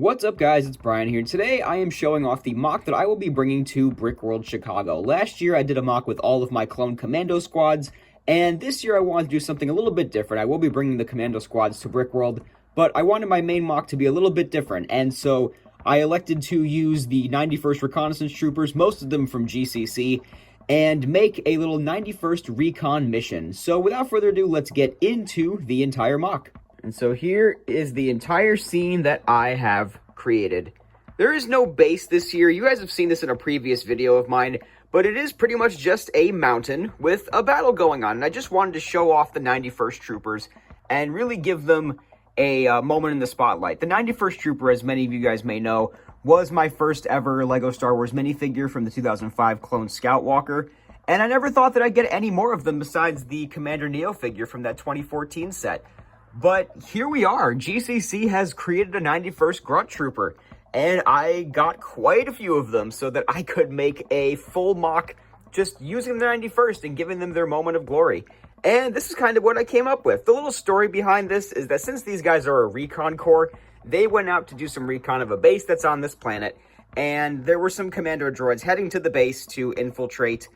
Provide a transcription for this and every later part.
What's up guys, it's Brian here. Today I am showing off the MOC that I will be bringing to Brickworld Chicago. Last year I did a MOC with all of my clone commando squads, and this year I wanted to do something a little bit different. I will be bringing the commando squads to Brickworld, but I wanted my main MOC to be a little bit different, and so I elected to use the 91st Reconnaissance Troopers, most of them from GCC, and make a little 91st Recon mission. So without further ado, let's get into the entire MOC. And so here is the entire scene that I have created. There is no base this year. You guys have seen this in a previous video of mine, but it is pretty much just a mountain with a battle going on. And I just wanted to show off the 91st Troopers and really give them a moment in the spotlight. The 91st Trooper, as many of you guys may know, was my first ever LEGO Star Wars minifigure from the 2005 Clone Scout Walker. And I never thought that I'd get any more of them besides the Commander Neo figure from that 2014 set. But here we are. GCC has created a 91st Grunt Trooper, and I got quite a few of them so that I could make a full MOC just using the 91st and giving them their moment of glory. And this is kind of what I came up with. The little story behind this is that since these guys are a recon corps, they went out to do some recon of a base that's on this planet, and there were some commando droids heading to the base to infiltrate,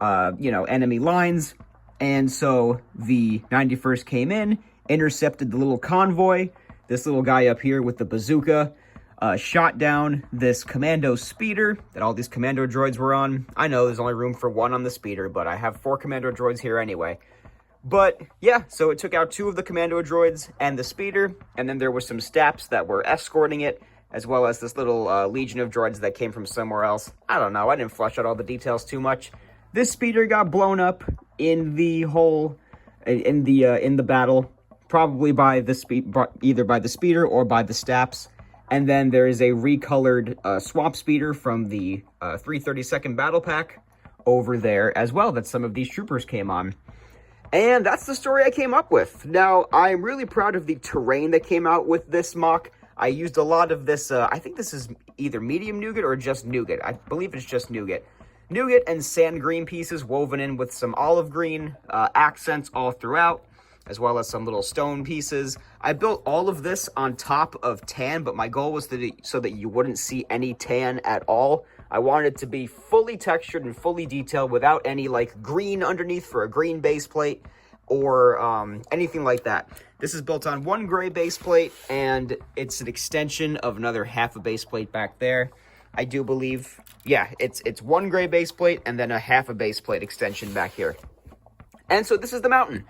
enemy lines. And so the 91st came in, intercepted the little convoy, this little guy up here with the bazooka, shot down this commando speeder that all these commando droids were on. I know there's only room for one on the speeder, but I have 4 commando droids here anyway. But yeah, so it took out 2 of the commando droids and the speeder, and then there were some staps that were escorting it, as well as this little legion of droids that came from somewhere else. I don't know, I didn't flesh out all the details too much. This speeder got blown up in the in the battle, probably by the either by the speeder or by the staps. And then there is a recolored swamp speeder from the 332nd Battle Pack over there as well that some of these troopers came on. And that's the story I came up with. Now, I'm really proud of the terrain that came out with this MOC. I used a lot of this, I think this is either medium nougat or just nougat. I believe it's just nougat. Nougat and sand green pieces woven in with some olive green accents all throughout, as well as some little stone pieces. I built all of this on top of tan, but my goal was so that you wouldn't see any tan at all. I wanted it to be fully textured and fully detailed without any like green underneath for a green base plate or anything like that. This is built on 1 gray base plate, and it's an extension of another half a base plate back there. I do believe, yeah, it's 1 gray base plate and then a half a base plate extension back here. And so this is the mountain.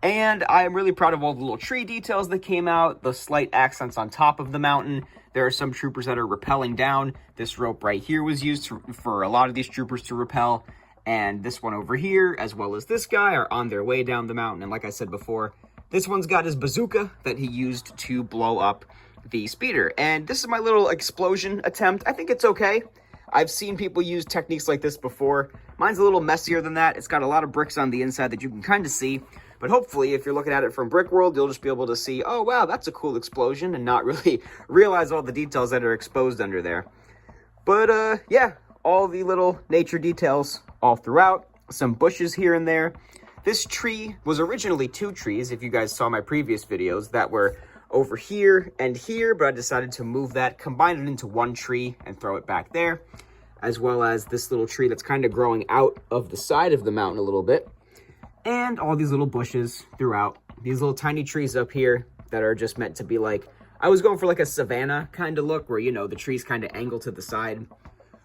And I am really proud of all the little tree details that came out, the slight accents on top of the mountain. There are some troopers that are rappelling down. This rope right here was used for a lot of these troopers to rappel. And this one over here, as well as this guy, are on their way down the mountain. And like I said before, this one's got his bazooka that he used to blow up the speeder. And this is my little explosion attempt. I think it's okay. I've seen people use techniques like this before. Mine's a little messier than that. It's got a lot of bricks on the inside that you can kind of see. But hopefully, if you're looking at it from Brickworld, you'll just be able to see, oh, wow, that's a cool explosion, and not really realize all the details that are exposed under there. But, yeah, all the little nature details all throughout. Some bushes here and there. This tree was originally 2 trees, if you guys saw my previous videos, that were over here and here, but I decided to move that, combine it into 1 tree, and throw it back there, as well as this little tree that's kind of growing out of the side of the mountain a little bit. And all these little bushes throughout. These little tiny trees up here that are just meant to be like, I was going for like a savanna kind of look where, you know, the trees kind of angle to the side.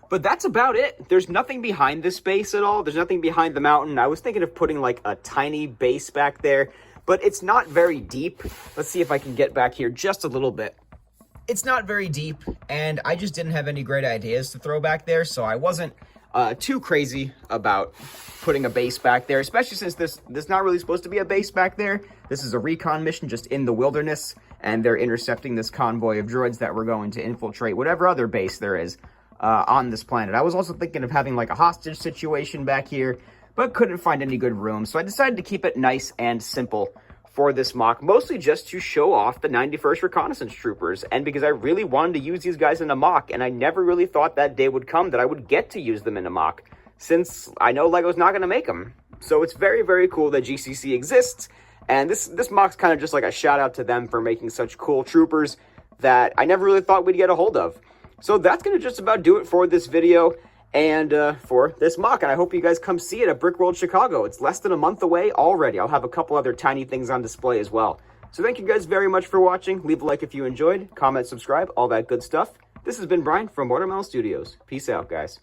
But that's about it. There's nothing behind this base at all. There's nothing behind the mountain. I was thinking of putting like a tiny base back there, but it's not very deep. Let's see if I can get back here just a little bit. It's not very deep, and I just didn't have any great ideas to throw back there, so I wasn't too crazy about putting a base back there, especially since this not really supposed to be a base back there. This is a recon mission just in the wilderness, and they're intercepting this convoy of droids that were going to infiltrate whatever other base there is on this planet. I was also thinking of having like a hostage situation back here, but couldn't find any good room, so I decided to keep it nice and simple for this MOC, mostly just to show off the 91st Reconnaissance Troopers, and because I really wanted to use these guys in a MOC, and I never really thought that day would come that I would get to use them in a MOC, since I know LEGO's not going to make them. So it's very, very cool that GCC exists, and this MOC's kind of just like a shout out to them for making such cool troopers. that I never really thought we'd get a hold of. So that's going to just about do it for this video and for this MOC. And I hope you guys come see it at Brickworld Chicago. It's less than a month away already. I'll have a couple other tiny things on display as well. So thank you guys very much for watching. Leave a like if you enjoyed, comment, subscribe, all that good stuff. This has been Brian from Watermelon Studios. Peace out, guys.